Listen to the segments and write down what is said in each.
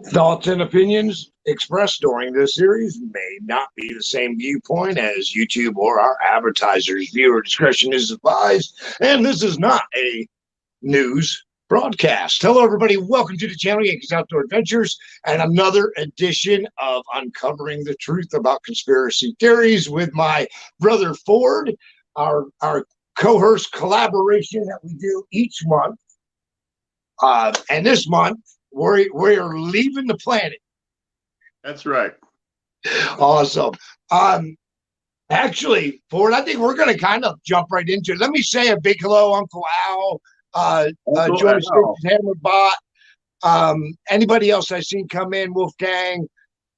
Thoughts and opinions expressed during this series may not be the same viewpoint as YouTube or our advertisers. Viewer discretion is advised, and this is not a news broadcast. Hello, everybody. Welcome to the channel, Yankees Outdoor Adventures, and another edition of Uncovering the Truth About Conspiracy Theories with my brother Ford, our co-host collaboration that we do each month. And this month, we're leaving the planet. That's right. Awesome. Actually, Ford, I think we're going to kind of jump right into it. Let me say a big hello, Uncle Al, Joyce Hammerbot, anybody else I seen come in, Wolfgang.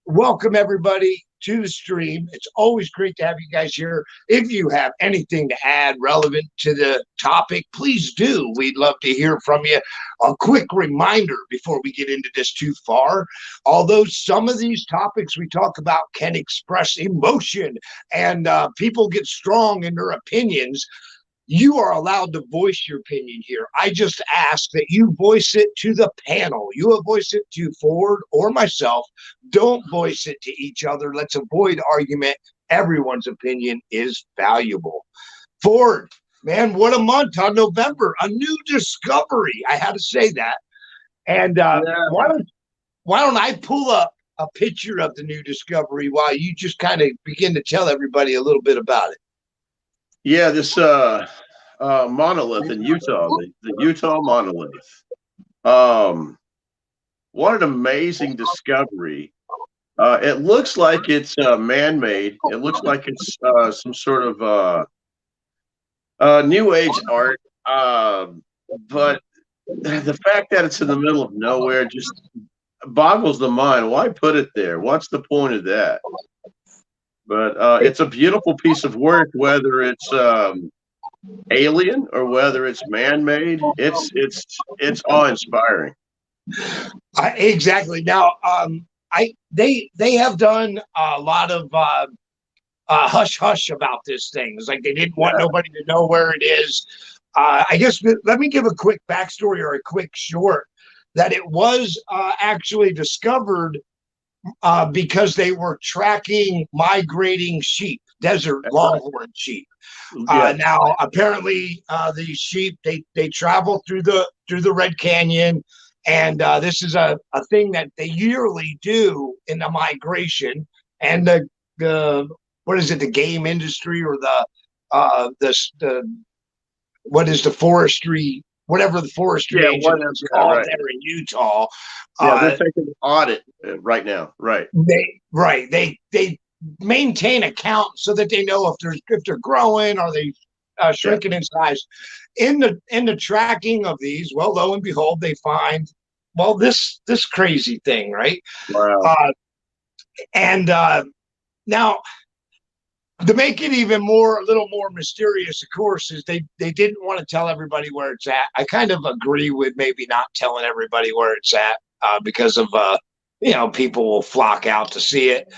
Welcome, everybody, to the stream. It's always great to have you guys here. If you have anything to add relevant to the topic, please do. We'd love to hear from you. A quick reminder before we get into this too far, although some of these topics we talk about can express emotion and people get strong in their opinions, you are allowed to voice your opinion here. I just ask that you voice it to the panel. You voice it to Ford or myself. Don't voice it to each other. Let's avoid argument. Everyone's opinion is valuable. Ford, man, what a month on November. A new discovery. I had to say that. And why don't I pull up a picture of the new discovery while you just kind of begin to tell everybody a little bit about it? Yeah, this monolith in Utah, the Utah Monolith. What an amazing discovery. It looks like it's man-made. It looks like it's some sort of New Age art. But the fact that it's in the middle of nowhere just boggles the mind. Why put it there? What's the point of that? But it's a beautiful piece of work, whether it's alien or whether it's man-made. It's awe-inspiring. Exactly. Now, they have done a lot of hush hush about this thing. It's like they didn't want nobody to know where it is. I guess let me give a quick backstory or a quick short that it was actually discovered because they were tracking migrating sheep, desert longhorn sheep. Now, apparently, these sheep they travel through the Red Canyon, and this is a thing that they yearly do in the migration. And the what is it? The game industry or the what is the forestry? Whatever the forestry agent is called there in Utah. They're taking an audit right now. Right. They maintain a count so that they know if they're growing or they shrinking in size. In the tracking of these, well, lo and behold, they find this crazy thing, right? Wow. And now, to make it even a little more mysterious, of course, is they didn't want to tell everybody where it's at. I kind of agree with maybe not telling everybody where it's at because of people will flock out to see it.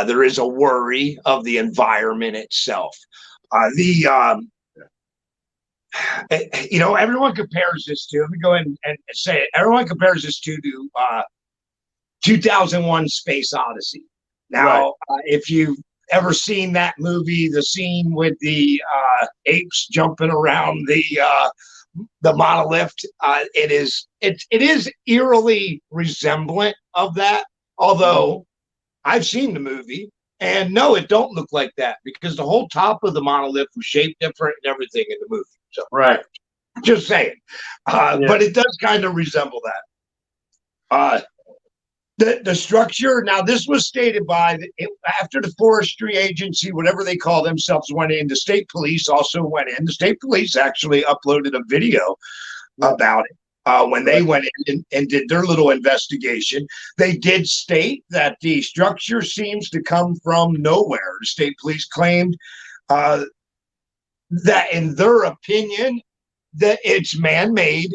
There is a worry of the environment itself. Everyone compares this to. Let me go ahead and say it. Everyone compares this to 2001: Space Odyssey. Now, if you've ever seen that movie, the scene with the apes jumping around the monolith, it is eerily resemblant of that. Although I've seen the movie, and no, it don't look like that because the whole top of the monolith was shaped different and everything in the movie. So, just saying. But it does kind of resemble that. The structure, now this was stated after the forestry agency, whatever they call themselves, went in, the state police also went in. The state police actually uploaded a video about it when they went in and did their little investigation. They did state that the structure seems to come from nowhere. The state police claimed that in their opinion that it's man-made.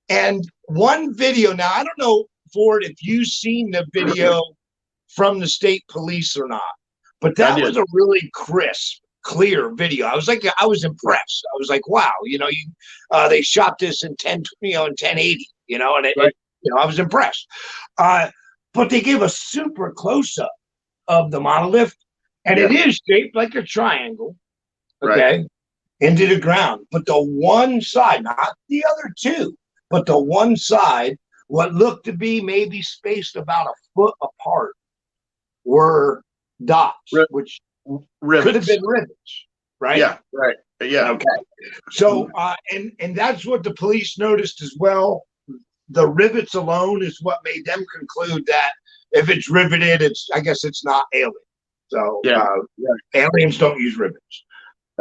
And one video, now I don't know, Ford, if you've seen the video from the state police or not, but that was a really crisp, clear video. I was impressed. I was like, wow, they shot this in 1080, and I was impressed. but they give a super close-up of the monolith, and it is shaped like a triangle, okay, into the ground. But the one side, not the other two, but the one side, what looked to be maybe spaced about a foot apart, were dots, which could have been rivets, right? Yeah, right. Yeah. Okay. So, and that's what the police noticed as well. The rivets alone is what made them conclude that if it's riveted, I guess it's not alien. So, aliens don't use rivets.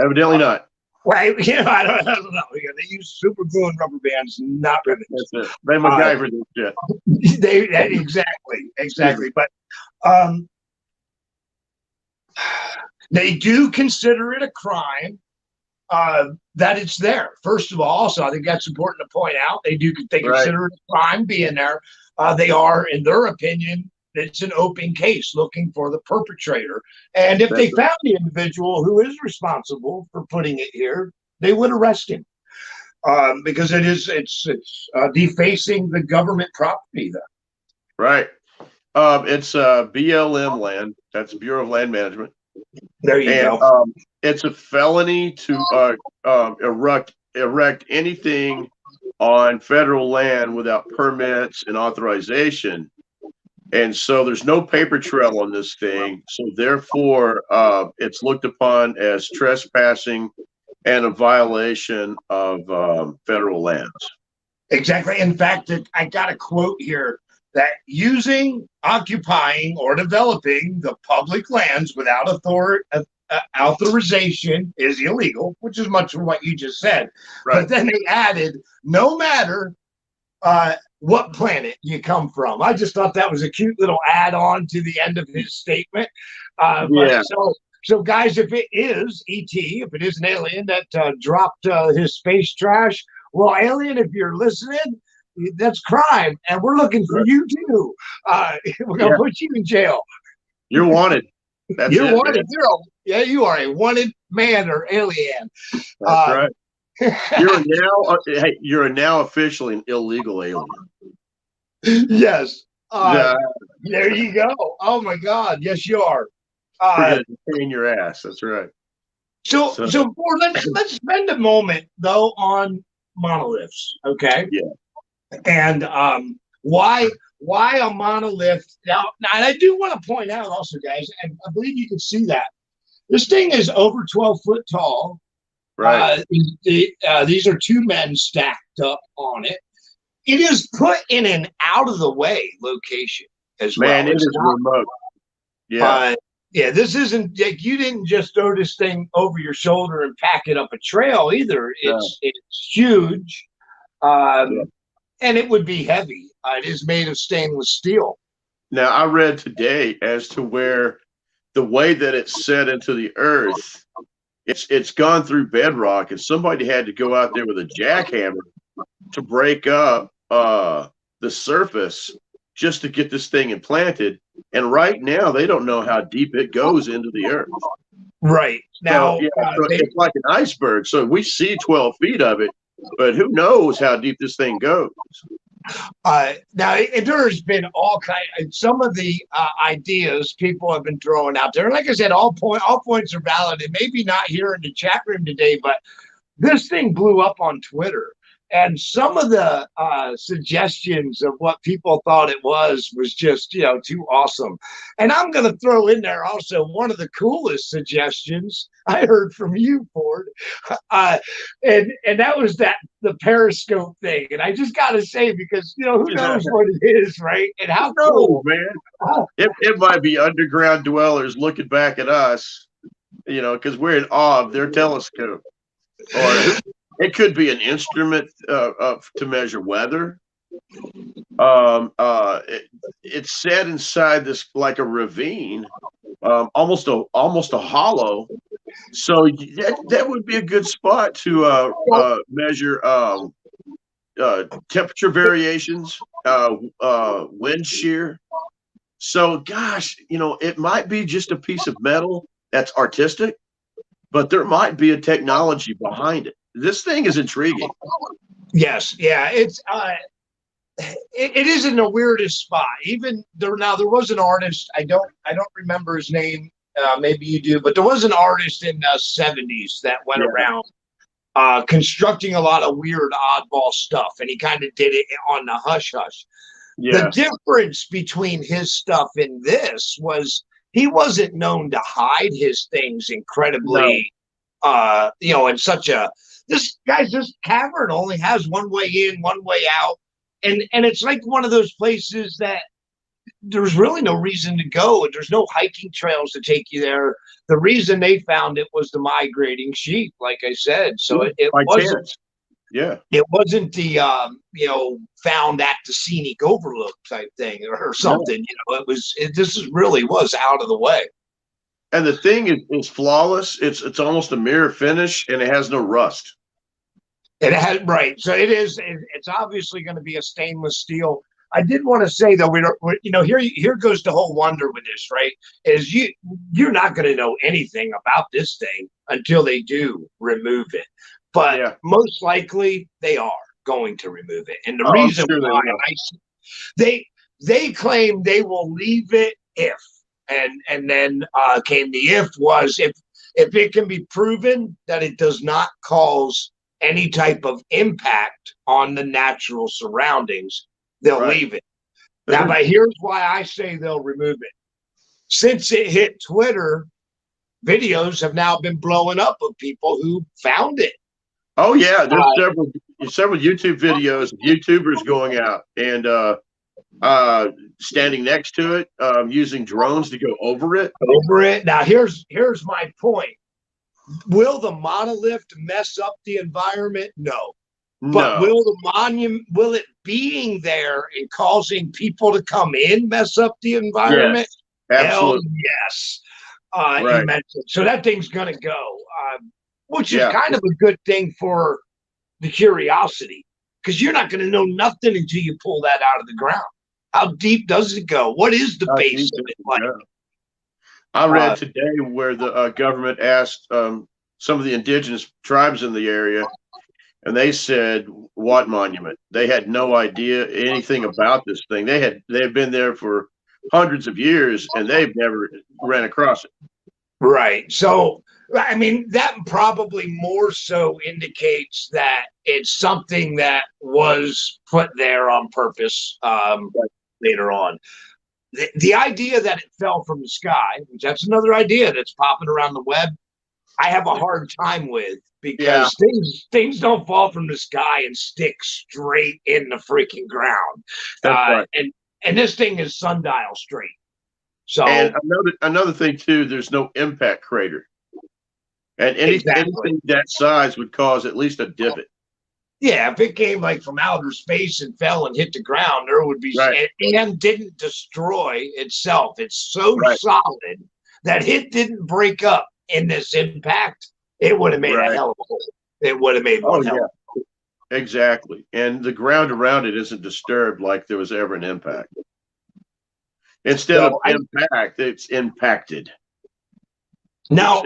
Evidently not. Well, I don't know. They use super glue and rubber bands, not rivets. That's it. They MacGyver this shit. Exactly. But they do consider it a crime that it's there. First of all, so I think that's important to point out. They consider it a crime being there. They are, in their opinion, it's an open case looking for the perpetrator. And if they found the individual who is responsible for putting it here, they would arrest him because it's defacing the government property there. Right. It's BLM land. That's Bureau of Land Management. There you go. It's a felony to erect anything on federal land without permits and authorization. And so there's no paper trail on this thing. So therefore, it's looked upon as trespassing and a violation of federal lands. Exactly. In fact, I got a quote here that using, occupying, or developing the public lands without authorization is illegal, which is much of what you just said. Right. But then they added, no matter what planet you come from. I just thought that was a cute little add-on to the end of his statement. So guys, if it is ET, if it is an alien that dropped his space trash, well, alien, if you're listening, that's crime, and we're looking for you too. We're gonna put you in jail. You're wanted. You're wanted. You are a wanted man or alien. That's right. You're now officially an illegal alien. Yes. There you go. Oh my God. Yes, you are. In your ass. That's right. So let's spend a moment though on monoliths. Okay. Yeah. And why a monolith? Now, and I do want to point out also, guys, and I believe you can see that this thing is over 12 foot tall. Right. These are two men stacked up on it. It is put in an out of the way location as well. Man, it is remote. Yeah. This isn't like you didn't just throw this thing over your shoulder and pack it up a trail either. It's huge. And it would be heavy. It is made of stainless steel. Now, I read today as to where the way that it's set into the earth, it's gone through bedrock, and somebody had to go out there with a jackhammer to break up the surface just to get this thing implanted. And right now, they don't know how deep it goes into the earth. Right. Now, so it's like an iceberg. So we see 12 feet of it, but who knows how deep this thing goes? Now, there's been all some of the ideas people have been throwing out there. And like I said, all points are valid. And maybe not here in the chat room today, but this thing blew up on Twitter. And some of the suggestions of what people thought it was just, too awesome. And I'm going to throw in there also one of the coolest suggestions I heard from you, Ford. And that was the periscope thing. And I just got to say, because, who knows what it is, right? And how cool, man. It might be underground dwellers looking back at us, because we're in awe of their telescope. Or it could be an instrument to measure weather. It's set inside this like a ravine, almost a hollow. So that would be a good spot to measure temperature variations, wind shear. So, gosh, it might be just a piece of metal that's artistic, but there might be a technology behind it. This thing is intriguing. Yes, yeah, it's it is in the weirdest spot. Even there was an artist. I don't remember his name. Maybe you do, but there was an artist in the 70s that went around constructing a lot of weird oddball stuff, and he kind of did it on the hush hush. Yeah. The difference between his stuff and this was he wasn't known to hide his things incredibly, in such a, this cavern only has one way in, one way out. And it's like one of those places that there's really no reason to go, and there's no hiking trails to take you there. The reason they found it was the migrating sheep, like I said. So it wasn't. Yeah, it wasn't the found at the scenic overlook type thing or something. No. This really was out of the way. And the thing is flawless. It's almost a mirror finish, and it has no rust. It has, right. So it's obviously going to be a stainless steel. I did want to say though, here goes the whole wonder with this, right? Is you're not going to know anything about this thing until they do remove it. But most likely they are going to remove it. And the reason why they claim they will leave it if, and then came the if was if it can be proven that it does not cause any type of impact on the natural surroundings, they'll leave it. Now, but here's why I say they'll remove it. Since it hit Twitter, videos have now been blowing up of people who found it. Oh yeah, there's several YouTube videos of YouTubers going out and standing next to it, using drones to go over it. Now here's my point. Will the monolith mess up the environment? No. But will it being there and causing people to come in mess up the environment? Yes, absolutely. Hell yes. You mentioned. So that thing's gonna go. Which is kind of a good thing for the curiosity, because you're not going to know nothing until you pull that out of the ground. How deep does it go? What is the base of it like? I read today where the government asked some of the indigenous tribes in the area, and they said, "What monument?" They had no idea anything about this thing. They've been there for hundreds of years, and they've never ran across it. Right. So, I mean, that probably more so indicates that it's something that was put there on purpose later on. The idea that it fell from the sky, which that's another idea that's popping around the web, I have a hard time with, because things don't fall from the sky and stick straight in the freaking ground. Right. And this thing is sundial straight. So, and another thing too, there's no impact crater. And anything that size would cause at least a divot. Yeah, if it came like from outer space and fell and hit the ground, there would be, and didn't destroy itself. It's so solid that it didn't break up in this impact. It would have made a hell of a hole. It would have made one hell of a hole. Exactly. And the ground around it isn't disturbed like there was ever an impact. Instead of impact, it's impacted. Now,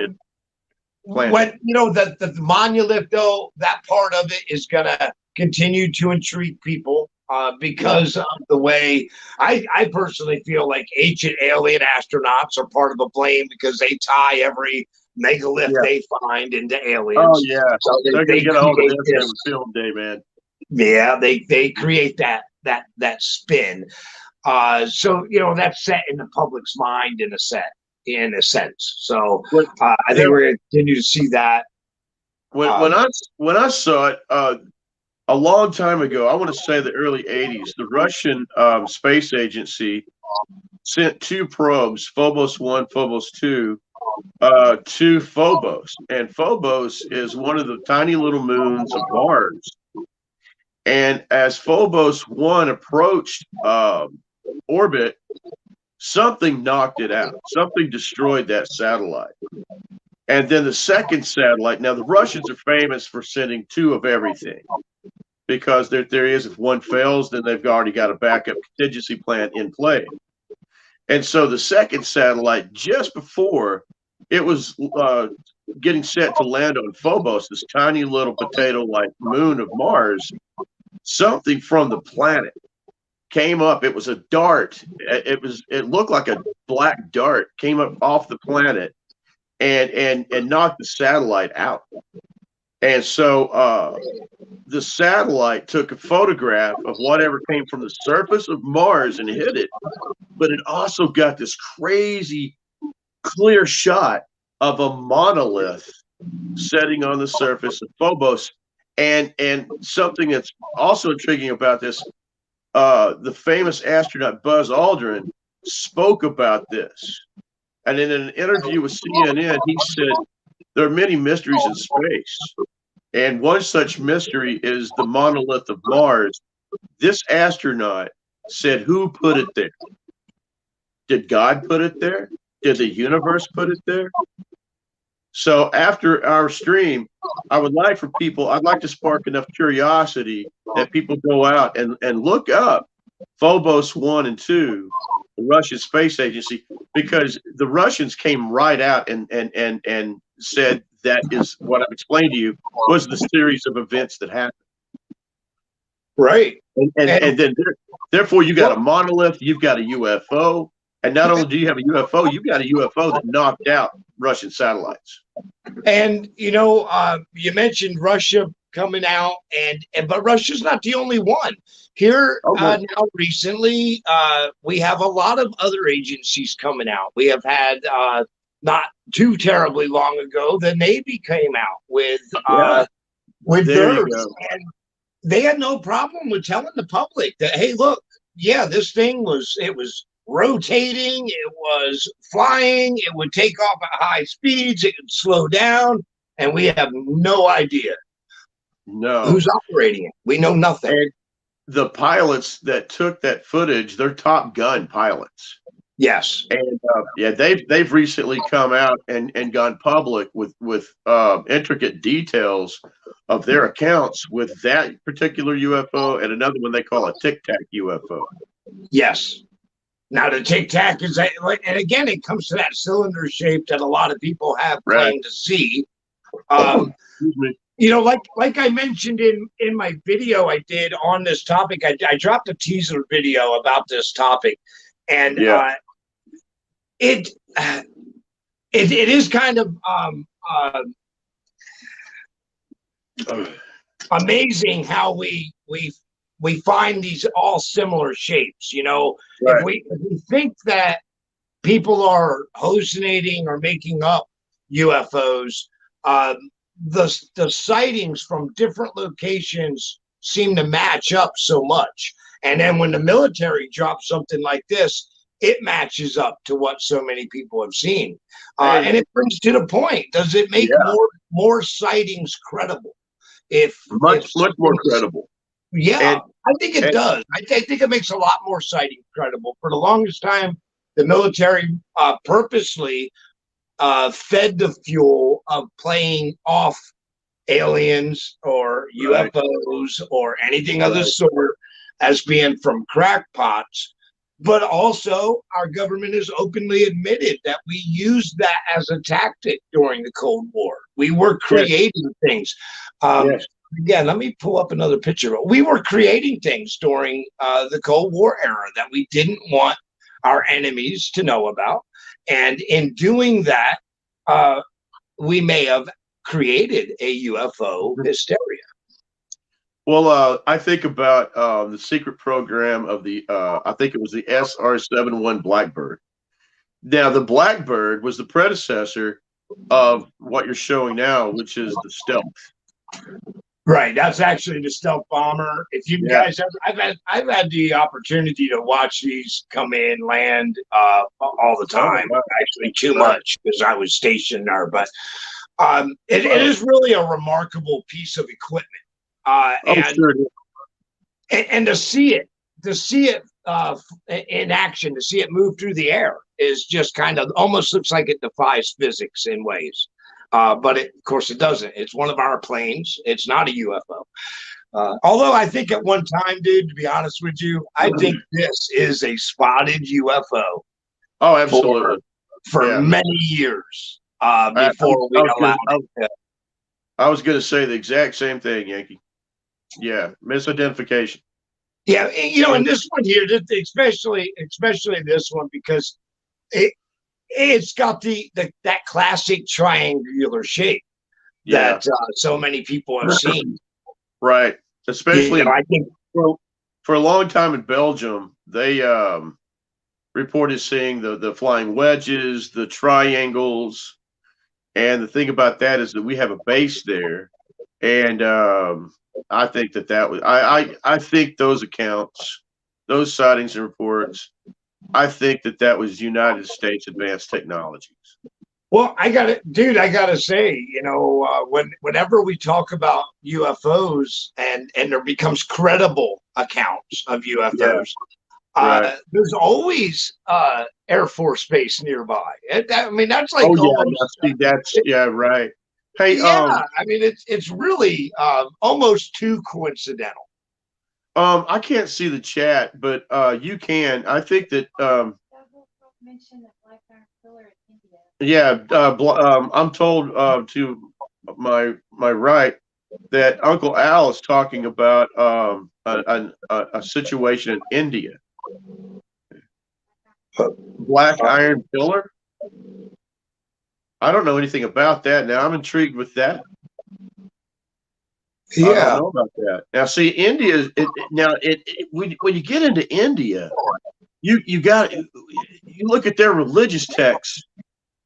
when the monolith, though, that part of it is going to continue to intrigue people because of the way I personally feel like ancient alien astronauts are part of a blame, because they tie every megalith they find into aliens. Oh yeah, so they're going to get a hold of this film day, man. Yeah, they create that spin. So that's set in the public's mind in a sense. So I think we're going to continue to see that. When I saw it a long time ago, I want to say the early 80s, the Russian space agency sent two probes, Phobos 1, Phobos 2, to Phobos. And Phobos is one of the tiny little moons of Mars. And as Phobos 1 approached orbit, something knocked it out. Something destroyed that satellite. And then the second satellite, now the Russians are famous for sending two of everything, because their theory is if one fails, then they've already got a backup contingency plan in play. And so the second satellite, just before it was getting set to land on Phobos, this tiny little potato-like moon of Mars, something from the planet came up. It was a dart. It looked like a black dart came up off the planet and knocked the satellite out. And so the satellite took a photograph of whatever came from the surface of Mars and hit it. But it also got this crazy clear shot of a monolith setting on the surface of Phobos. And something that's also intriguing about this, the famous astronaut Buzz Aldrin spoke about this. And in an interview with CNN, he said, there are many mysteries in space. And one such mystery is the monolith of Mars. This astronaut said, who put it there? Did God put it there? Did the universe put it there? So after our stream, I'd like to spark enough curiosity that people go out and look up Phobos 1 and 2, the Russian space agency, because the Russians came right out and said that is what I've explained to you was the series of events that happened. Right. And then therefore you got a monolith, you've got a UFO, and not only do you have a UFO, you've got a UFO that knocked out Russian satellites. And you mentioned Russia coming out, but Russia's not the only one. Here now recently, we have a lot of other agencies coming out. We have had not too terribly long ago, the Navy came out with theirs, and they had no problem with telling the public that, hey, look, yeah, this thing was rotating, it was flying, it would take off at high speeds, it could slow down, and we have no idea who's operating it. We know nothing. And the pilots that took that footage, they're Top Gun pilots. Yes. And they've recently come out and gone public with intricate details of their accounts with that particular UFO and another one they call a Tic Tac UFO. Yes. Now the Tic Tac is, and again, it comes to that cylinder shape that a lot of people have claimed to see. Like I mentioned in my video I did on this topic, I dropped a teaser video about this topic, and it is kind of amazing how we find these all similar shapes. If we think that people are hallucinating or making up UFOs, the sightings from different locations seem to match up so much. And then when the military drops something like this, it matches up to what so many people have seen. And it brings to the point, does it make more sightings credible? Much more credible. Yeah, I think it does. I think it makes a lot more sightings credible. For the longest time, the military purposely fed the fuel of playing off aliens or UFOs or anything of the sort as being from crackpots. But also, our government has openly admitted that we used that as a tactic during the Cold War. We were creating things. Again, let me pull up another picture. We were creating things during the Cold War era that we didn't want our enemies to know about. And in doing that, we may have created a UFO hysteria. Well, I think about the secret program of the, I think it was the SR-71 Blackbird. Now, the Blackbird was the predecessor of what you're showing now, which is the stealth. Right, that's actually the stealth bomber. If you guys have, I've had the opportunity to watch these come in, land all the time. Actually, too much because I was stationed there. But it is really a remarkable piece of equipment. And to see it in action, to see it move through the air is just kind of almost looks like it defies physics in ways. But of course it doesn't. It's one of our planes. It's not a UFO. Although I think at one time, dude, to be honest with you, I think this is a spotted UFO. Oh, absolutely. For many years before we allowed it. I was going to say the exact same thing, Yankee. Yeah, misidentification. Yeah, and this one here, especially this one, because it's got that classic triangular shape that so many people have seen. Right. Especially, I think for a long time in Belgium, they reported seeing the flying wedges, the triangles, and the thing about that is that we have a base there, and I think that was I think those accounts, those sightings and reports, I think that was United States advanced technologies. Well, I gotta say, whenever we talk about UFOs and there becomes credible accounts of UFOs, right. there's always Air Force Base nearby. I mean, that's like right. Hey, I mean, it's really almost too coincidental. I can't see the chat, but you can. I think that yeah, I'm told to my right that Uncle Al is talking about a situation in India. Black iron pillar. I don't know anything about that. Now I'm intrigued with that. Yeah, I don't know about that. Now, see, India. When you get into India, you look at their religious texts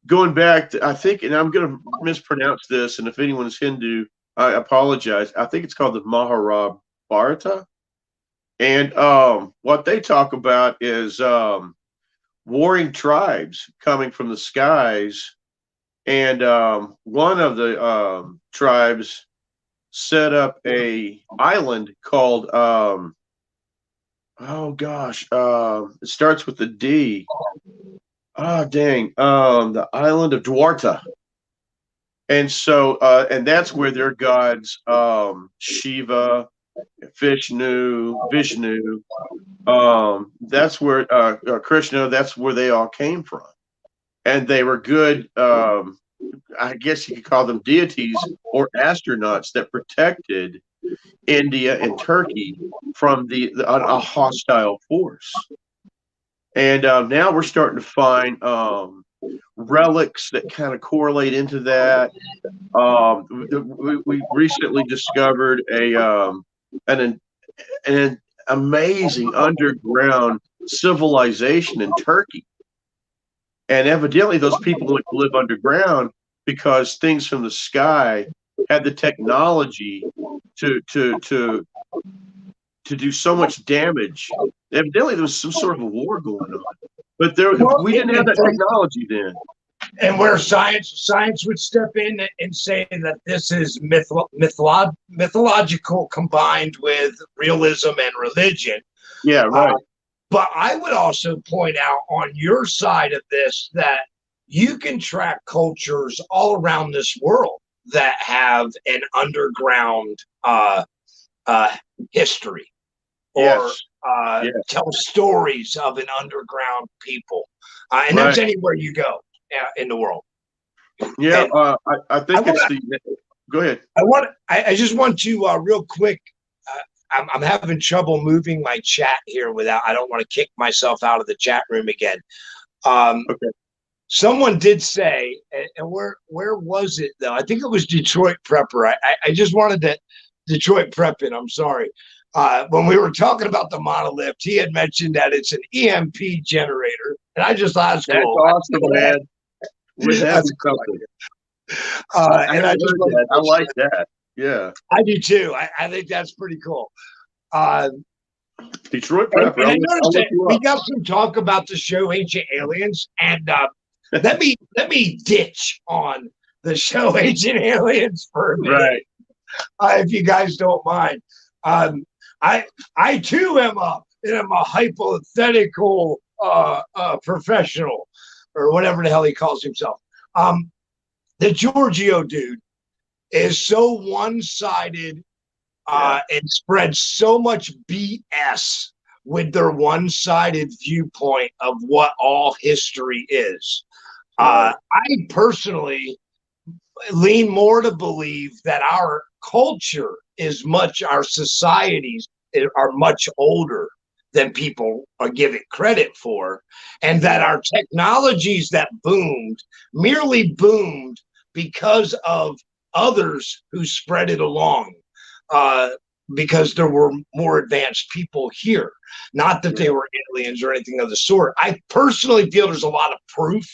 going back to, I think, and I'm going to mispronounce this, and if anyone is Hindu, I apologize. I think it's called the Mahabharata, and what they talk about is warring tribes coming from the skies, and one of the tribes set up a island called oh gosh, it starts with the D. Oh dang, the island of Dwarta. And so and that's where their gods Shiva, Vishnu, that's where Krishna, that's where they all came from. And they were good, I guess you could call them deities or astronauts that protected India and Turkey from a hostile force. And now we're starting to find relics that kind of correlate into that. We recently discovered an amazing underground civilization in Turkey. And evidently those people went to live underground because things from the sky had the technology to do so much damage. Evidently there was some sort of a war going on. But we didn't have that technology then. And where science would step in and say that this is mythological combined with realism and religion. Yeah, right. But I would also point out on your side of this that you can track cultures all around this world that have an underground history, or tell stories of an underground people, and that's anywhere you go in the world. Yeah, I think go ahead. I just want to real quick. I'm having trouble moving my chat here I don't want to kick myself out of the chat room again. Okay. Someone did say, and where was it though? I think it was Detroit Prepper. I just wanted that Detroit Prepping. I'm sorry. When we were talking about the monolith, he had mentioned that it's an EMP generator, and I just thought that's cool. Awesome, man. That's something. And I like that. Yeah, I do too. I think that's pretty cool. Detroit Prepper. And I noticed that we got some talk about the show Ancient Aliens, and let me ditch on the show Ancient Aliens for a minute, if you guys don't mind. I too am a hypothetical professional, or whatever the hell he calls himself. The Giorgio dude is so one-sided and spreads so much BS with their one-sided viewpoint of what all history is. I personally lean more to believe that our culture is much, our societies are much older than people are giving credit for, and that our technologies that boomed merely boomed because of others who spread it along, because there were more advanced people here. Not that they were aliens or anything of the sort. I personally feel there's a lot of proof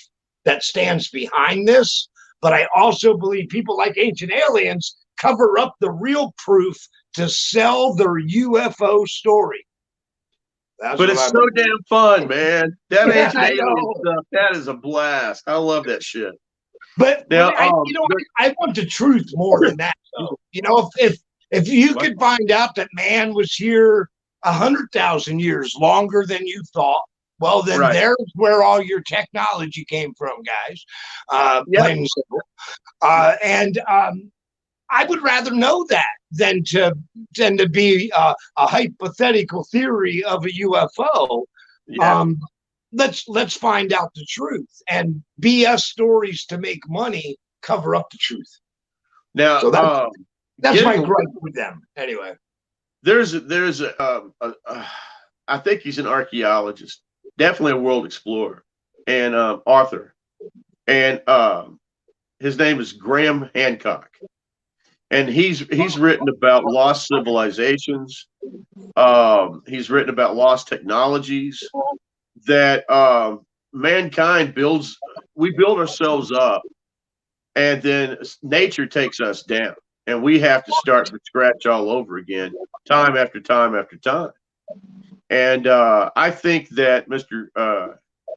that stands behind this, but I also believe people like Ancient Aliens cover up the real proof to sell their UFO story. But it's so damn fun, man. That Ancient Alien stuff, that is a blast. I love that shit. But now, I want the truth more than that, though. You know, if you could find out that man was here 100,000 years longer than you thought, well, then there's where all your technology came from, guys. Plain and simple. I would rather know that than to be a hypothetical theory of a UFO. Let's find out the truth, and BS stories to make money cover up the truth. Now, so that's my gripe with them. Anyway, there's I think he's an archaeologist, definitely a world explorer, and author, and his name is Graham Hancock. And he's written about lost civilizations. He's written about lost technologies that mankind builds. We build ourselves up, and then nature takes us down, and we have to start from scratch all over again, time after time after time. And I think that Mr.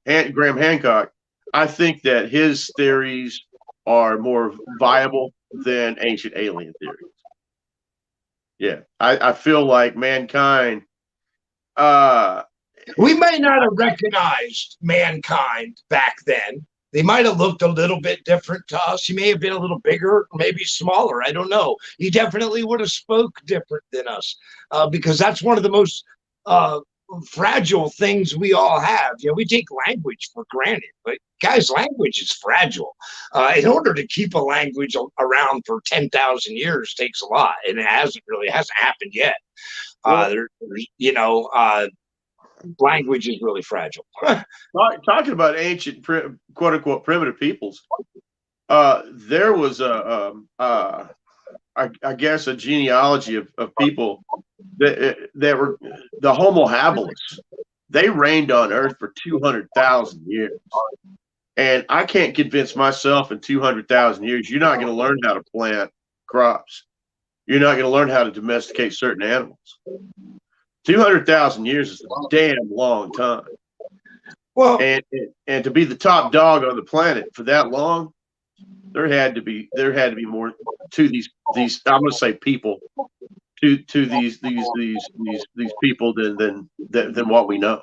Graham Hancock, I think that his theories are more viable than ancient alien theories. Yeah, I feel like mankind. We may not have recognized mankind back then. They might have looked a little bit different to us. He may have been a little bigger, maybe smaller. I don't know. He definitely would have spoke different than us, because that's one of the most fragile things we all have. You know, we take language for granted, but guys, language is fragile. In order to keep a language around for 10,000 years takes a lot, and it hasn't happened yet. Language is really fragile. Talking about ancient, quote unquote, primitive peoples, there was I guess a genealogy of people that were the Homo habilis. They reigned on Earth for 200,000 years. And I can't convince myself in 200,000 years you're not going to learn how to plant crops. You're not going to learn how to domesticate certain animals. 200,000 years is a damn long time. Well, and to be the top dog on the planet for that long, there had to be more to these I'm going to say people to these people than what we know.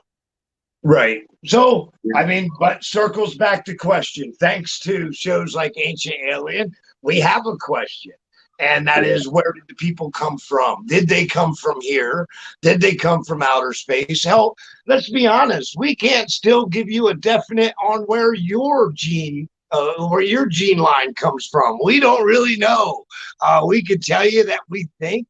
Right. So, I mean, but circles back to question. Thanks to shows like Ancient Alien, we have a question. And that is, where did the people come from? Did they come from here? Did they come from outer space? Hell, let's be honest. We can't still give you a definite on where your gene line comes from. We don't really know. We could tell you that we think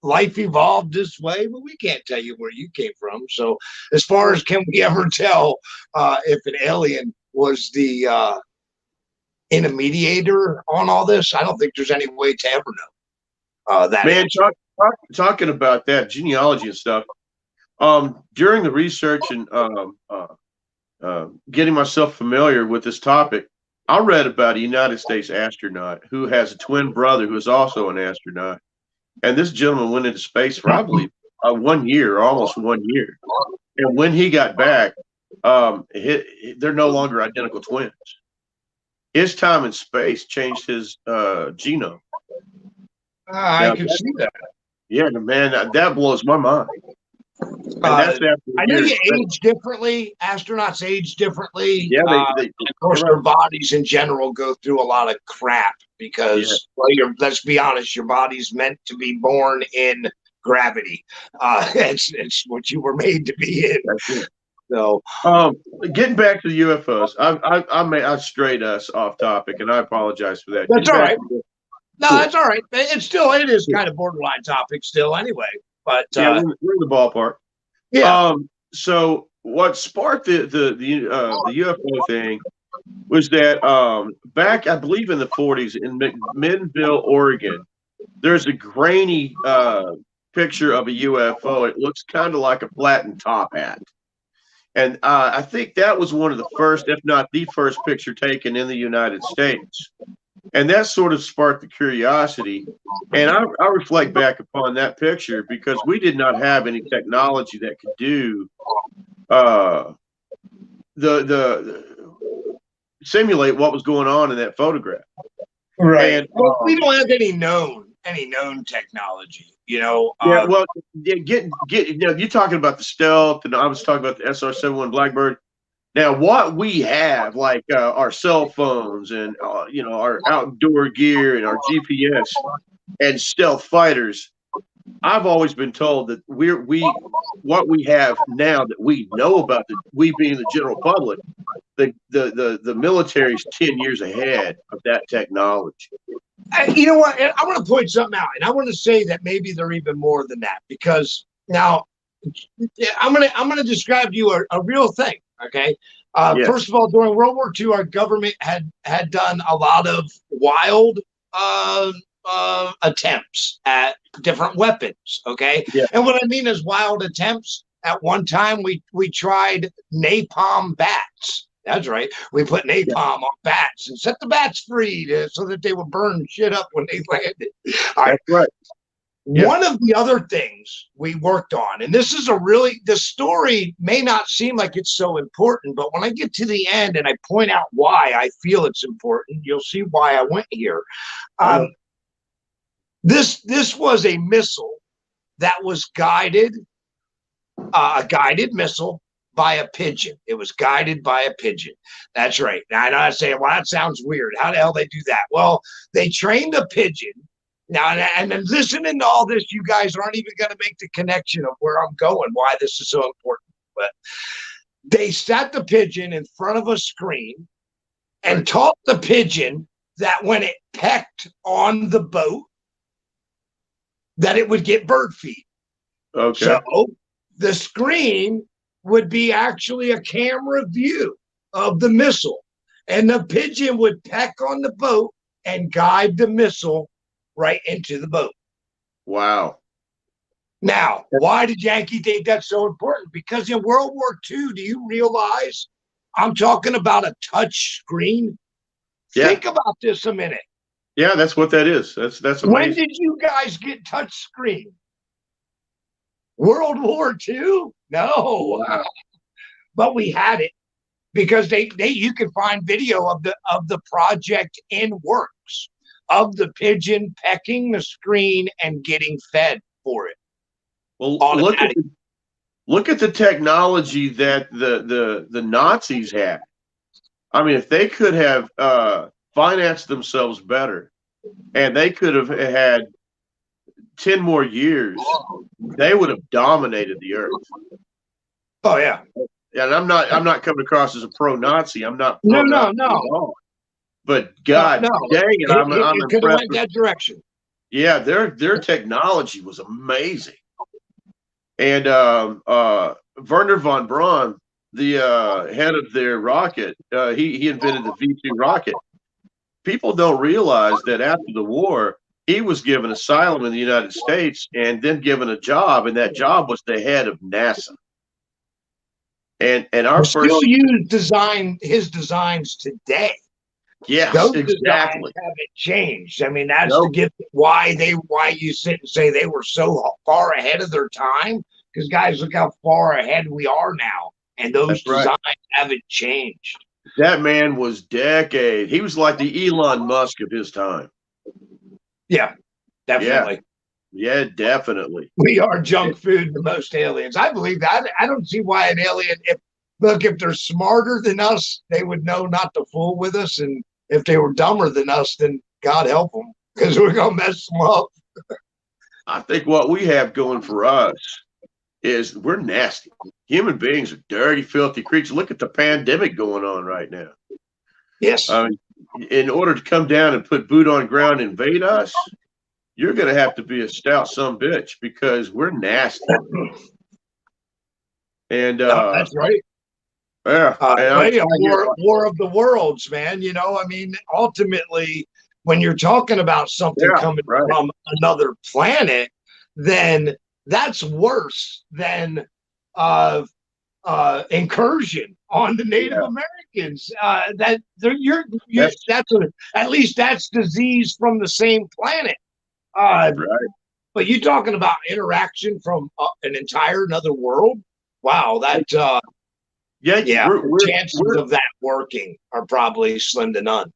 life evolved this way, but we can't tell you where you came from. So as far as can we ever tell if an alien was the intermediator on all this, I don't think there's any way to ever know that. Man, talking about that genealogy and stuff, during the research and getting myself familiar with this topic, I read about a United States astronaut who has a twin brother who is also an astronaut. And this gentleman went into space for, I believe, 1 year, almost 1 year. And when he got back, they're no longer identical twins. His time in space changed his genome. I can see that. Yeah, man, that blows my mind. I know you age differently. Astronauts age differently. Yeah, of course, their bodies in general go through a lot of crap because, let's be honest, your body's meant to be born in gravity. It's what you were made to be in. So, getting back to the UFOs, I strayed us off topic, and I apologize for that. That's all right. No, that's all right. It is kind of borderline topic still, anyway. But yeah, we're in the ballpark. yeah. So what sparked the UFO thing was that back, I believe, in the 40s in McMinnville, Oregon, there's a grainy picture of a UFO. It looks kind of like a flattened top hat. And I think that was one of the first, if not the first, picture taken in the United States. And that sort of sparked the curiosity. And I reflect back upon that picture because we did not have any technology that could do the simulate what was going on in that photograph. Right. And well, we don't have any known technology, you know. Yeah, well, get you know, you're talking about the stealth, and I was talking about the SR-71 Blackbird. Now, what we have, like our cell phones and you know, our outdoor gear and our GPS and stealth fighters, I've always been told that what we have now that we know about, we being the general public, the military's 10 years ahead of that technology. You know what? I want to point something out, and I want to say that maybe they're even more than that, because now I'm gonna describe to you a real thing. Okay. Yes. First of all, during World War II, our government had done a lot of wild attempts at different weapons. Okay. Yeah. And what I mean is wild attempts. At one time, we tried napalm bats. That's right. We put napalm on bats and set the bats free so that they would burn shit up when they landed. All right. That's right. Yeah. One of the other things we worked on, and this is the story may not seem like it's so important, but when I get to the end and I point out why I feel it's important, you'll see why I went here. This was a missile that was guided, a guided missile by a pigeon. It was guided by a pigeon. That's right. Now I know I'm saying, well, that sounds weird. How the hell they do that? Well, they trained a pigeon. Now, and listening to all this, you guys aren't even going to make the connection of where I'm going, why this is so important. But they sat the pigeon in front of a screen and taught the pigeon that when it pecked on the boat, that it would get bird feed. Okay. So the screen would be actually a camera view of the missile, and the pigeon would peck on the boat and guide the missile right into the boat. Wow. Now, why did Yankee think that's so important? Because in World War II, do you realize I'm talking about a touch screen? Yeah. Think about this a minute. Yeah, that's what that is. That's amazing. When did you guys get touch screen? World War II? No. But we had it because you can find video of the project in works of the pigeon pecking the screen and getting fed for it. Well, look at the technology that the Nazis had. I mean, if they could have financed themselves better, and they could have had 10 more years, they would have dominated the earth. Oh yeah. And I'm not coming across as a pro-Nazi. I'm not. No. But God dang it, I'm impressed. Could have went that direction. Yeah, their technology was amazing. And Werner Von Braun, the head of their rocket, he invented the V2 rocket. People don't realize that after the war, he was given asylum in the United States and then given a job, and that job was the head of NASA. And our still use his designs today. Yes, those exactly. Haven't changed. I mean, that's why you sit and say they were so far ahead of their time. Because guys, look how far ahead we are now, and those designs haven't changed. That man was decade. He was like the Elon Musk of his time. Yeah, definitely. Yeah, definitely. We are junk food to most aliens. I believe that. I don't see why an alien, if they're smarter than us, they would know not to fool with us. And if they were dumber than us, then God help them, because we're going to mess them up. I think what we have going for us is we're nasty. Human beings are dirty, filthy creatures. Look at the pandemic going on right now. Yes. In order to come down and put boot on ground and invade us, you're going to have to be a stout sumbitch because we're nasty. And that's right. Yeah, war of the worlds, man. You know, I mean, ultimately, when you're talking about something coming from another planet, then that's worse than incursion on the Native Americans. At least that's disease from the same planet. But you're talking about interaction from an entire another world. Wow, that chances of that working are probably slim to none.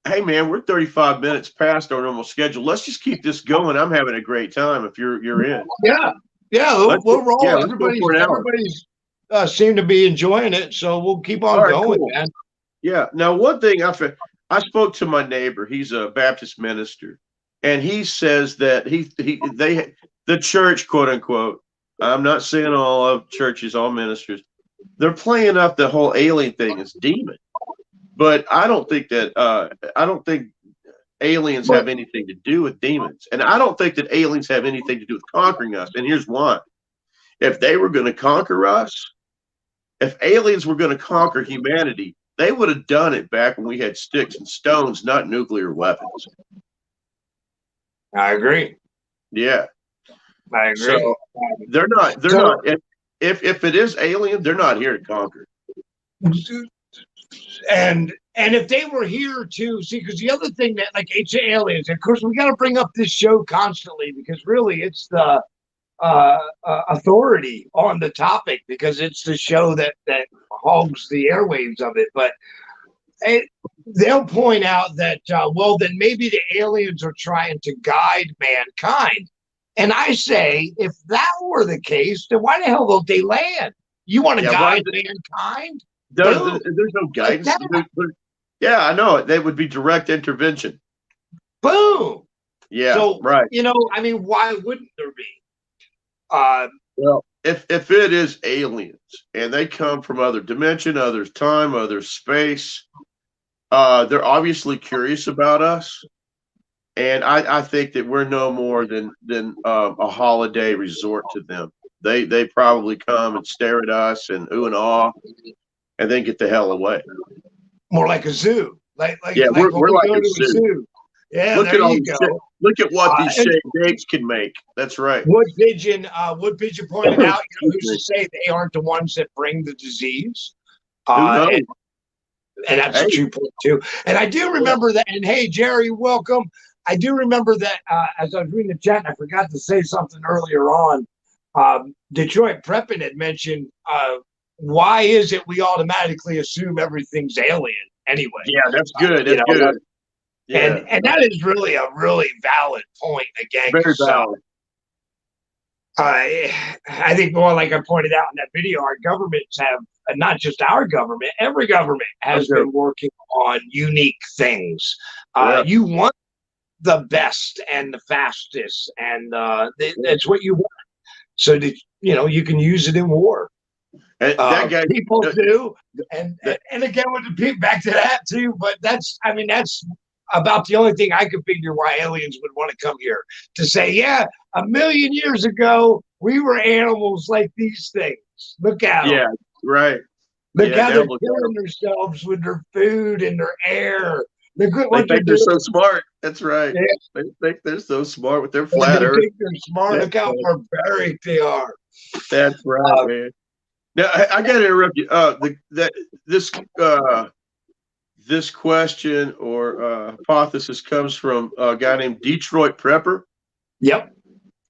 Hey man, we're 35 minutes past our normal schedule. Let's just keep this going. I'm having a great time. If you're in, we'll roll. Everybody's seem to be enjoying it, so we'll keep on going, cool. Man. Yeah. Now, one thing I spoke to my neighbor. He's a Baptist minister, and he says that the church, quote unquote. I'm not saying all of churches, all ministers, they're playing up the whole alien thing as demon. But I don't think aliens have anything to do with demons. And I don't think that aliens have anything to do with conquering us. And here's why. If they were going to conquer us, if aliens were going to conquer humanity, they would have done it back when we had sticks and stones, not nuclear weapons. I agree. Yeah. I agree. So they're not, if it is alien, they're not here to conquer. And if they were here to see, because the other thing that, like, it's aliens, of course, we got to bring up this show constantly because really it's the authority on the topic because it's the show that hogs the airwaves of it. But they'll point out that, well, then maybe the aliens are trying to guide mankind. And I say, if that were the case, then why the hell don't they land? You want to guide mankind? There's no guidance. Yeah, I know. That would be direct intervention. Boom. Yeah, so, right. You know, I mean, why wouldn't there be? Well, if it is aliens and they come from other dimension, other time, other space, they're obviously curious about us. And I think that we're no more than a holiday resort to them. They probably come and stare at us and ooh and ah, and then get the hell away. More like a zoo. We're like a zoo. Yeah, look at what these shaved apes can make. That's right. Wood Pigeon pointed out, who's to say they aren't the ones that bring the disease? And that's a true point too. And I do remember that. And hey, Jerry, welcome. I do remember that as I was reading the chat, and I forgot to say something earlier on. Detroit Preppin had mentioned, why is it we automatically assume everything's alien anyway? Yeah, that's good. That's good. Yeah. And that is really a really valid point again. Very valid. I think more like I pointed out in that video, our governments have, not just our government, every government has been working on unique things. You want the best and the fastest, and that's what you want. So that you can use it in war. And that guy, people do, and again with the people back to that too. But that's about the only thing I could figure why aliens would want to come here to say, 1 million years ago we were animals like these things. Look at them. Yeah, right. Look how they're killing themselves with their food and their air. They think they're so smart. That's right. Yeah. They think they're so smart with their flat earth. They think they're smart. Look how barbaric they are. That's right, man. Now I got to interrupt you. This question or hypothesis comes from a guy named Detroit Prepper. Yep.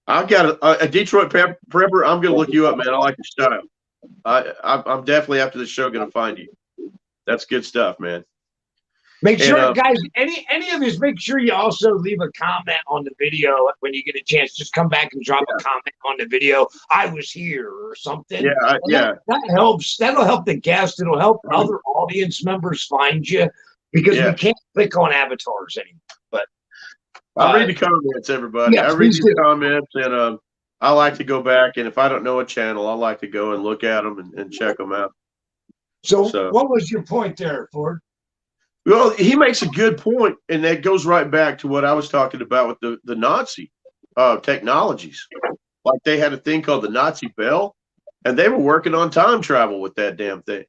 I've got a Detroit Prepper. I'm going to look you up, man. I like your style. I'm definitely after the show going to find you. That's good stuff, man. Make sure, guys, any of this, make sure you also leave a comment on the video when you get a chance. Just come back and drop a comment on the video. I was here or something. That helps. That'll help the guest. It'll help other audience members find you because we can't click on avatars anymore. But I read the comments, everybody. I read these comments, and I like to go back. And if I don't know a channel, I like to go and look at them and check them out. So what was your point there, Ford? Well, he makes a good point, and that goes right back to what I was talking about with the Nazi technologies. Like they had a thing called the Nazi Bell, and they were working on time travel with that damn thing.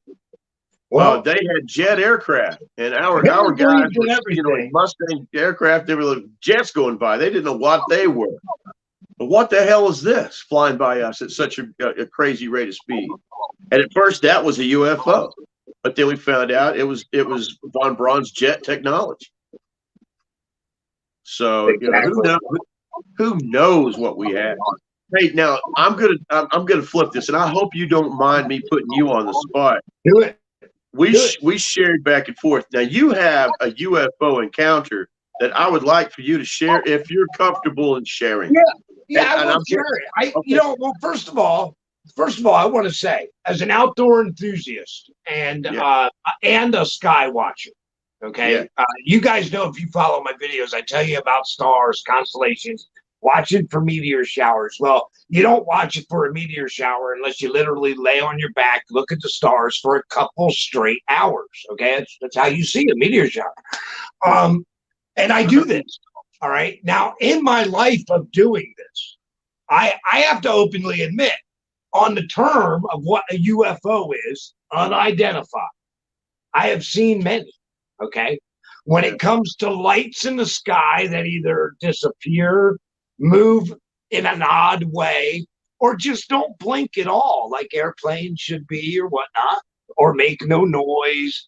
Well, they had jet aircraft, and our guys were, in Mustang aircraft. They were like jets going by. They didn't know what they were. But what the hell is this flying by us at such a crazy rate of speed? And at first, that was a UFO, but then we found out it was Von Braun's jet technology. So who knows what we have? Hey, now I'm gonna flip this, and I hope you don't mind me putting you on the spot. Do it. We shared back and forth. Now you have a UFO encounter that I would like for you to share if you're comfortable in sharing. Yeah, I will share it. Well, first of all, I want to say, as an outdoor enthusiast and a sky watcher, okay, you guys know if you follow my videos, I tell you about stars, constellations. Watch it for meteor showers. Well, you don't watch it for a meteor shower unless you literally lay on your back, look at the stars for a couple straight hours. Okay, that's how you see a meteor shower. And I do this. All right. Now, in my life of doing this, I have to openly admit, on the term of what a UFO is, unidentified, I have seen many. Okay. When it comes to lights in the sky that either disappear, move in an odd way, or just don't blink at all, like airplanes should be or whatnot, or make no noise.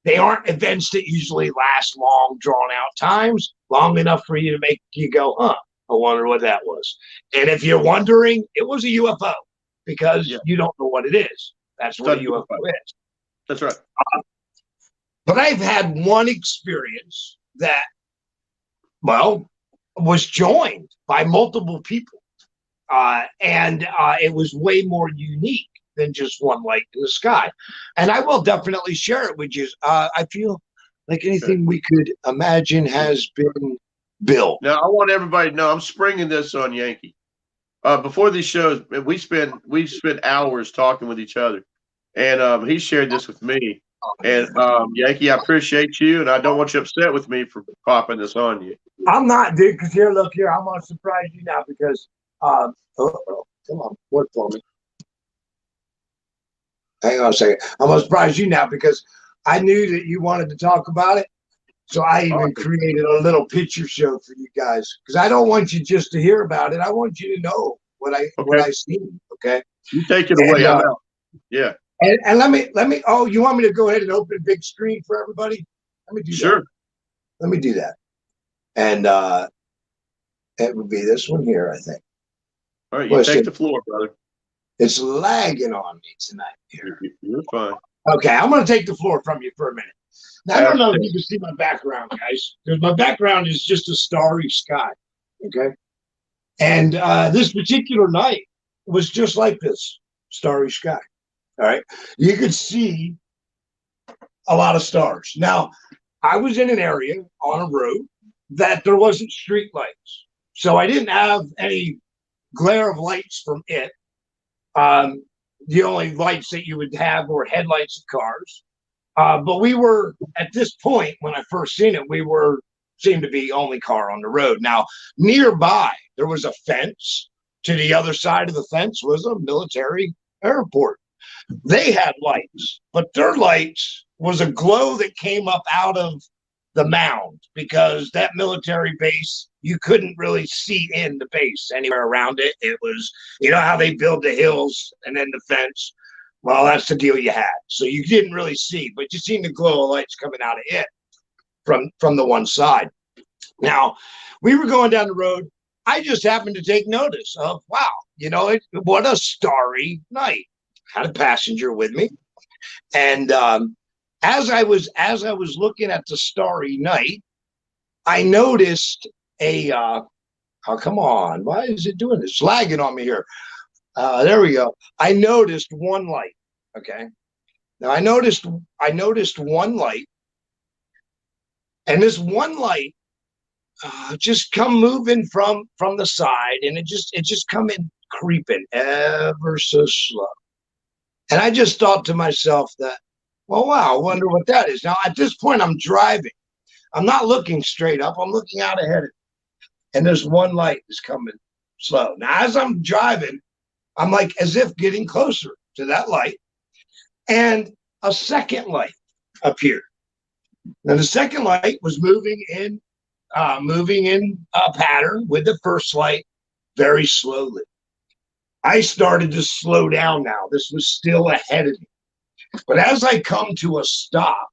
They aren't events that usually last long, drawn out times, long enough for you to make you go, huh, I wonder what that was. And if you're wondering, it was a UFO because you don't know what it is. That's what a UFO is. That's right. But I've had one experience that, well, was joined by multiple people. And it was way more unique than just one light in the sky. And I will definitely share it with you. I feel like anything we could imagine has been built. Now, I want everybody to know I'm springing this on Yankee. Before these shows, we spent hours talking with each other. And he shared this with me. And Yankee, I appreciate you, and I don't want you upset with me for popping this on you. I'm not, dude, because here, look here, I'm going to surprise you now because, come on, work for me. Hang on a second. I'm going to surprise you now because I knew that you wanted to talk about it. So I even created a little picture show for you guys because I don't want you just to hear about it. I want you to know what I see. Okay. You take it away. I'm out. Yeah. And let me. Oh, you want me to go ahead and open a big screen for everybody? Let me do that. Let me do that. And it would be this one here, I think. All right, you take the floor, brother. It's lagging on me tonight here. You're fine. Okay, I'm going to take the floor from you for a minute. Now, I don't know if you can see my background, guys, because my background is just a starry sky. Okay. And this particular night was just like this starry sky. All right. You could see a lot of stars. Now, I was in an area on a road that there wasn't street lights. So I didn't have any glare of lights from it. The only lights that you would have were headlights of cars. But we were, at this point, when I first seen it, seemed to be only car on the road. Now, nearby, there was a fence. To the other side of the fence was a military airport. They had lights, but their lights was a glow that came up out of the mound because that military base, you couldn't really see in the base anywhere around it. It was, you know how they build the hills and then the fence? Well, that's the deal you had. So you didn't really see, but you seen the glow of lights coming out of it from the one side. Now, we were going down the road. I just happened to take notice of, wow, what a starry night. Had a passenger with me. And as I was looking at the starry night, I noticed oh, come on. Why is it doing this? It's lagging on me here. There we go. I noticed one light. Okay. Now I noticed one light, and this one light just come moving from the side, and it just come in creeping ever so slow. And I just thought to myself that Well, wow, I wonder what that is. Now, at this point, I'm driving. I'm not looking straight up. I'm looking out ahead of me. And there's one light that's coming slow. Now, as I'm driving, I'm like as if getting closer to that light. And a second light appeared. Now, the second light was moving in a pattern with the first light very slowly. I started to slow down now. This was still ahead of me. But as I come to a stop,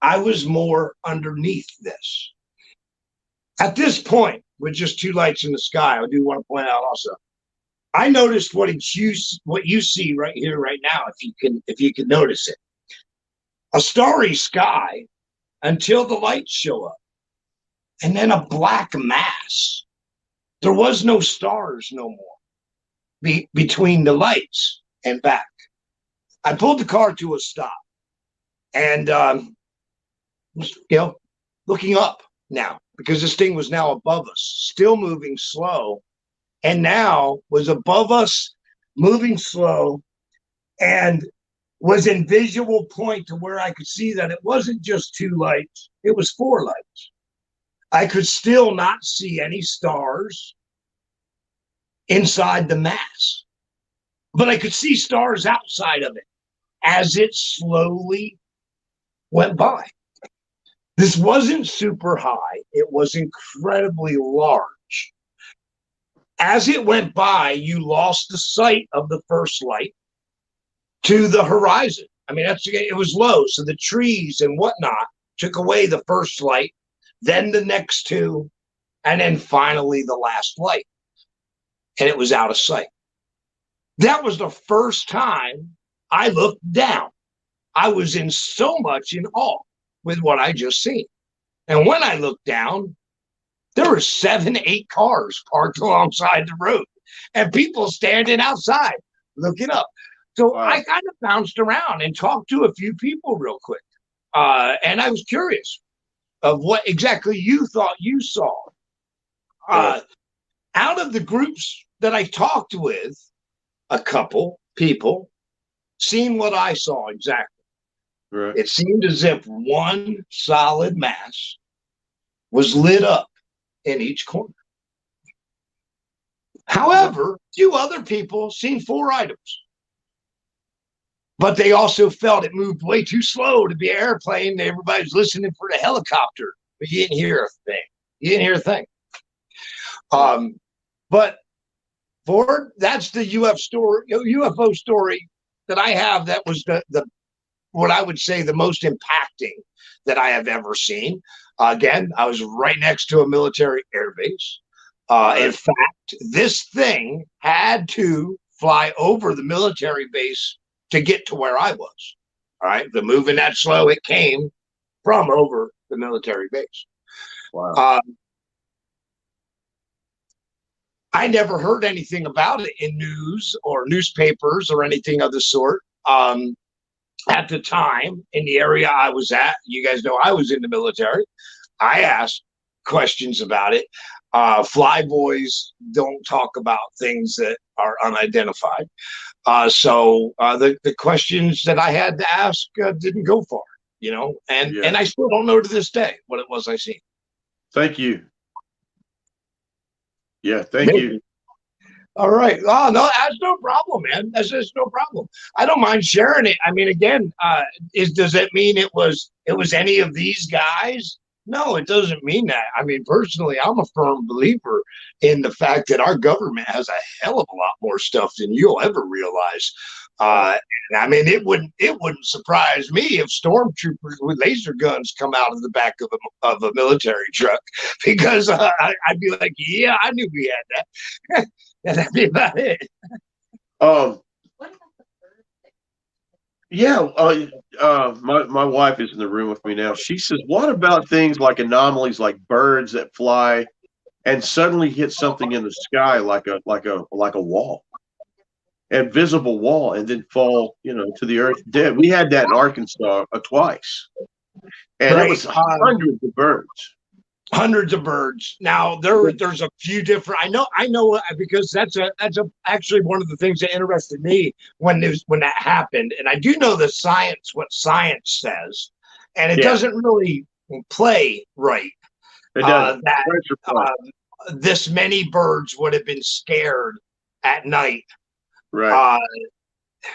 I was more underneath this. At this point, with just two lights in the sky, I do want to point out also, I noticed what you see right here, right now, if you can notice it. A starry sky until the lights show up. And then a black mass. There was no stars no more between the lights and back. I pulled the car to a stop and, looking up now because this thing was now above us, still moving slow, and now was above us, moving slow, and was in visual point to where I could see that it wasn't just two lights, it was four lights. I could still not see any stars inside the mass, but I could see stars outside of it as it slowly went by. This wasn't super high. It was incredibly large. As it went by, you lost the sight of the first light to the horizon. I mean, it was low, so the trees and whatnot took away the first light, then the next two, and then finally the last light. And it was out of sight. That was the first time I looked down. I was in so much in awe with what I just seen. And when I looked down, there were 7, 8 cars parked alongside the road and people standing outside looking up. So wow. I kind of bounced around and talked to a few people real quick. And I was curious of what exactly you thought you saw. Out of the groups that I talked with, a couple people seen what I saw exactly. Right. It seemed as if one solid mass was lit up in each corner. However, few other people seen 4 items. But they also felt it moved way too slow to be an airplane. Everybody's listening for the helicopter, but you didn't hear a thing. You didn't hear a thing. But Ford, that's the UFO story that I have. That was the what I would say the most impacting that I have ever seen. Again, I was right next to a military airbase. In fact, this thing had to fly over the military base to get to where I was. All right. The moving that slow, it came from over the military base. Wow. I never heard anything about it in news or newspapers or anything of the sort. At the time, in the area I was at, you guys know I was in the military. I asked questions about it. Flyboys don't talk about things that are unidentified. So the questions that I had to ask didn't go far, and I still don't know to this day what it was I seen. Thank you. Yeah, thank you. All right. Oh, no, that's no problem, man. That's just no problem. I don't mind sharing it. I mean, again, does it mean it was any of these guys? No, it doesn't mean that. I mean, personally, I'm a firm believer in the fact that our government has a hell of a lot more stuff than you'll ever realize. And I mean, it wouldn't surprise me if stormtroopers with laser guns come out of the back of a military truck, because I'd be like, yeah, I knew we had that. And that'd be about it. Yeah, my wife is in the room with me now. She says, "What about things like anomalies, like birds that fly and suddenly hit something in the sky, like a wall, a visible wall, and then fall, to the earth dead?" We had that in Arkansas twice, and it was hundreds of birds. hundreds of birds. Now there's a few different. I know because that's actually one of the things that interested me when that happened. And I do know what science says, and it doesn't really play right. It doesn't. That this many birds would have been scared at night, right?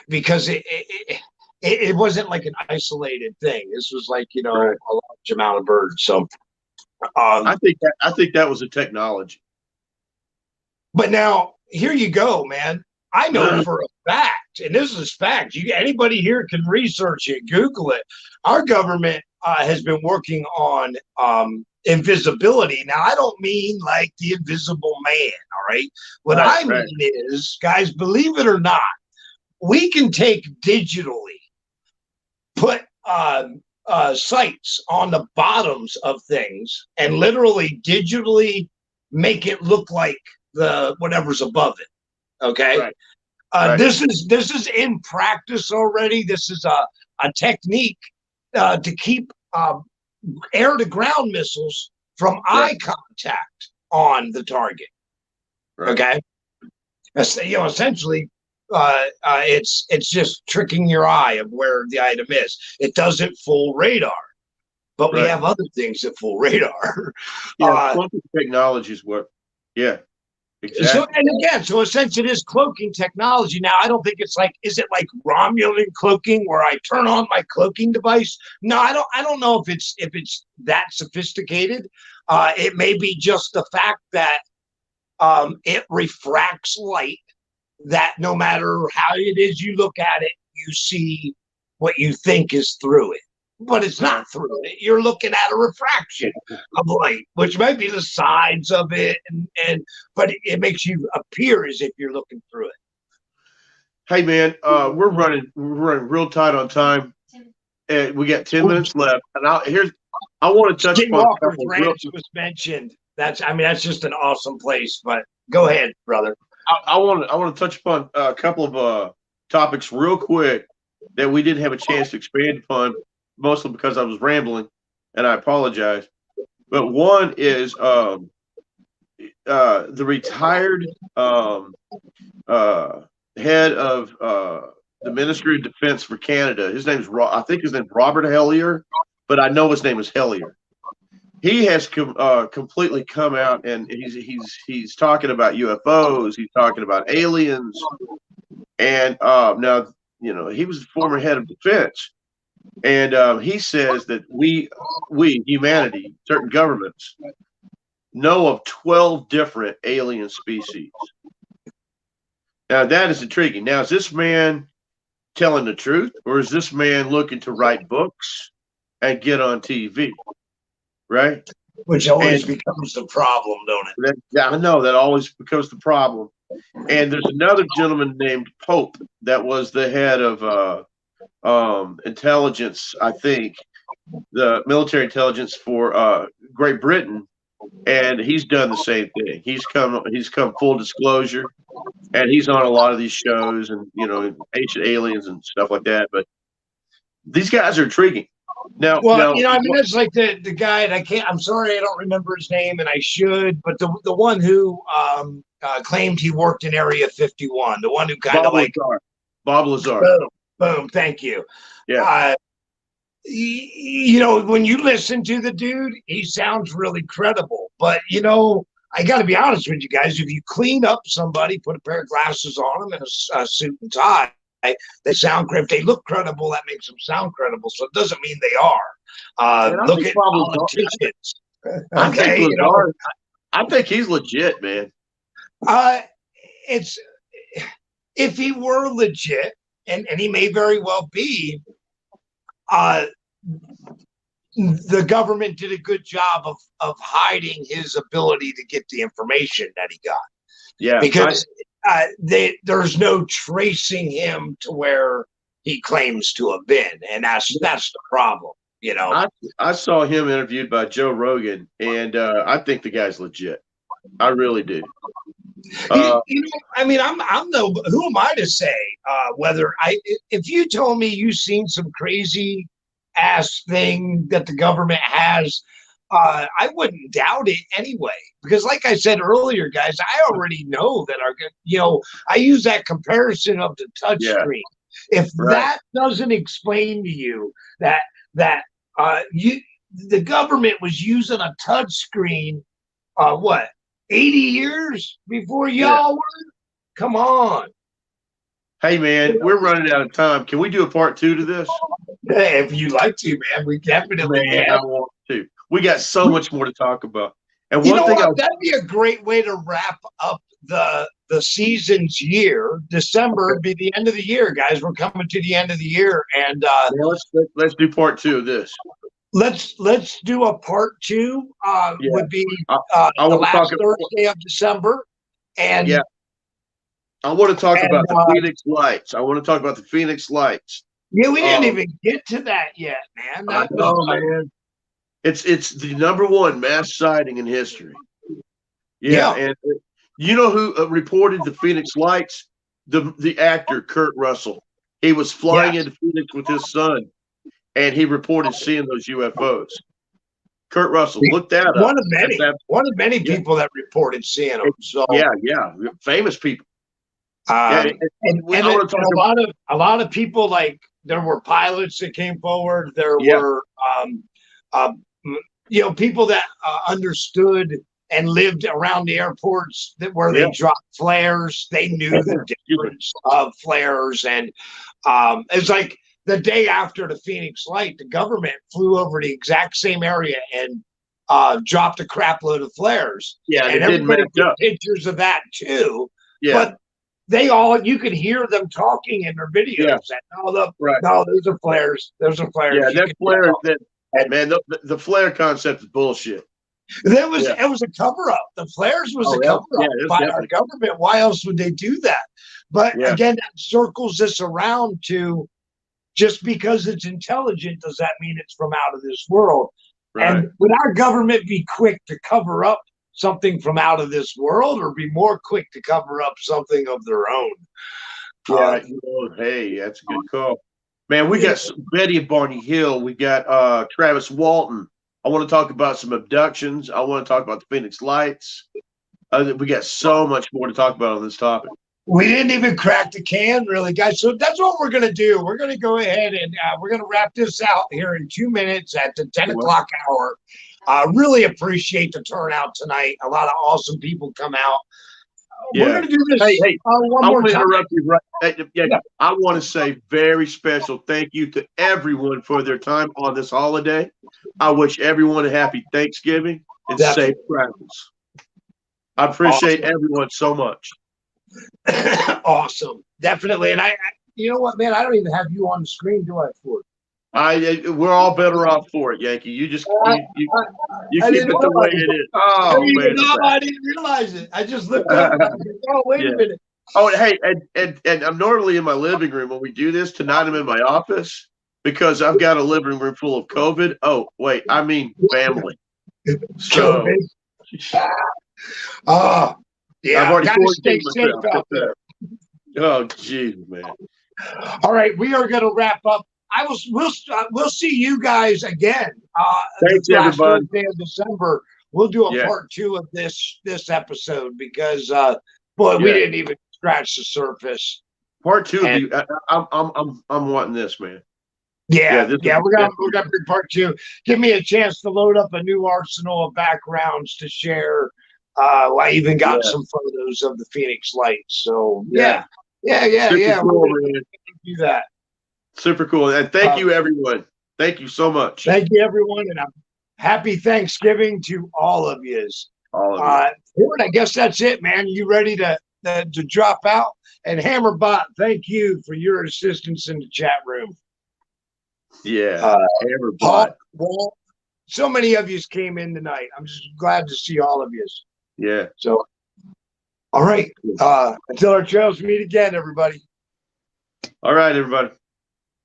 Because it wasn't like an isolated thing. This was like a large amount of birds. So I think that was a technology. But now here you go, man. I know for a fact, and this is fact. Anybody here can research it, Google it. Our government has been working on invisibility. Now, I don't mean like the invisible man. All right. What I mean is, guys, believe it or not, we can take digitally, put sights on the bottoms of things, and literally digitally make it look like the whatever's above it. Okay. Right. This is in practice already. This is a technique to keep air to ground missiles from eye contact on the target. Right. Okay. Essentially, it's just tricking your eye of where the item is. It doesn't fool radar, but we have other things that fool radar. Cloaking technologies work. Yeah, exactly. So essentially, it is cloaking technology. Now, I don't think is it like Romulan cloaking where I turn on my cloaking device? No, I don't know if it's that sophisticated. It may be just the fact that it refracts light. That no matter how it is you look at it, you see what you think is through it, but it's not through it. You're looking at a refraction of light, which might be the sides of it, but it makes you appear as if you're looking through it. Hey man, we're running real tight on time, and we got 10 minutes left. And I want to touch upon Walker's Ranch was mentioned. That's just an awesome place. But go ahead, brother. I want to touch upon a couple of topics real quick that we didn't have a chance to expand upon, mostly because I was rambling, and I apologize. But one is the retired head of the Ministry of Defense for Canada. His name's I think his name's Robert Hellyer, but I know his name is Hellyer. He has completely come out, and he's talking about UFOs. He's talking about aliens, and now he was the former head of defense, and he says that we humanity, certain governments, know of 12 different alien species. Now that is intriguing. Now, is this man telling the truth, or is this man looking to write books and get on TV? Right, which always becomes the problem, don't it? I know that always becomes the problem. And there's another gentleman named Pope that was the head of intelligence, I think, the military intelligence for Great Britain, and he's done the same thing. He's come full disclosure, and he's on a lot of these shows, and ancient aliens and stuff like that. But these guys are intriguing. Now, it's like the guy, and I'm sorry, I don't remember his name, and I should, but the one who claimed he worked in Area 51, the one who kind of like Bob Lazar. Boom, thank you. Yeah. When you listen to the dude, he sounds really credible, but I got to be honest with you guys. If you clean up somebody, put a pair of glasses on them and a suit and tie, they sound credible. If they look credible, that makes them sound credible. So it doesn't mean they are. Look at politicians. Okay, I think he's legit, man. It's if he were legit, and he may very well be. The government did a good job of hiding his ability to get the information that he got. Yeah, because there's no tracing him to where he claims to have been, and that's the problem. I saw him interviewed by Joe Rogan, and I think the guy's legit. I really do. I'm who am I to say whether if you told me you've seen some crazy ass thing that the government has, I wouldn't doubt it anyway, because like I said earlier, guys, I already know that I use that comparison of the touch screen. If that doesn't explain to you that the government was using a touch screen, 80 years before y'all were? Come on. Hey, man, we're running out of time. Can we do a part 2 to this? Hey, if you like to, man, we definitely can. I want to. We got so much more to talk about. And that'd be a great way to wrap up the season's year. December would be the end of the year, guys. We're coming to the end of the year, and let's do part 2 of this. Let's do a part 2. Would be the last Thursday of December, and I want to talk about the Phoenix Lights. I want to talk about the Phoenix Lights. Yeah, we didn't even get to that yet, man. Man. It's the #1 mass sighting in history. And you know who reported the Phoenix Lights? The actor Kurt Russell. He was flying into Phoenix with his son, and he reported seeing those UFOs. Kurt Russell, look that up. One of many people that reported seeing them. So famous people. A lot of people, like there were pilots that came forward. There were people that understood and lived around the airports where they dropped flares. They knew the difference of flares, and it's like the day after the Phoenix Light, the government flew over the exact same area and dropped a crap load of flares. Yeah, and everybody took pictures of that too. Yeah. But you could hear them talking in their videos. No, those are flares. Those are flares. Yeah, that flare. Man, the flare concept is bullshit. It was a cover up. The flares was a cover up by our government. Why else would they do that? But again, that circles this around to just because it's intelligent, does that mean it's from out of this world? Right. And would our government be quick to cover up something from out of this world, or be more quick to cover up something of their own? Hey, that's a good call. Man, we got Betty and Barney Hill. We got Travis Walton. I want to talk about some abductions. I want to talk about the Phoenix Lights. We got so much more to talk about on this topic. We didn't even crack the can, really, guys. So that's what we're going to do. We're going to go ahead and we're going to wrap this out here in 2 minutes at the 10 o'clock hour. Really appreciate the turnout tonight. A lot of awesome people come out. We're going to do this one more time. I want to say very special thank you to everyone for their time on this holiday. I wish everyone a happy Thanksgiving and safe travels. I appreciate everyone so much. Awesome. Definitely. And I you know what, man? I don't even have you on the screen, do I, Ford? We're all better off for it, Yankee. You just you keep it the way it is. Oh, man. No, I didn't realize it. I just looked up and I was like, oh, wait a minute. Oh, hey, and I'm normally in my living room when we do this. Tonight I'm in my office because I've got a living room full of COVID. Oh, wait, I mean family. So I've already stay safe out there. Oh, geez, man. All right, we are going to wrap up. We'll see you guys again. Thanks, everybody. Thursday of December. We'll do a part 2 of this episode because we didn't even scratch the surface. Part 2. I'm wanting this, man. We're gonna bring part 2. Give me a chance to load up a new arsenal of backgrounds to share. I even got some photos of the Phoenix Lights. So Super cool, man. Do that. Super cool. And thank you, everyone. Thank you so much. Thank you, everyone. And happy Thanksgiving to all of you. I guess that's it, man. You ready to drop out? And Hammerbot, thank you for your assistance in the chat room. Hammerbot. Well, so many of you came in tonight. I'm just glad to see all of you. Yeah. So, all right. Until our trails meet again, everybody. All right, everybody.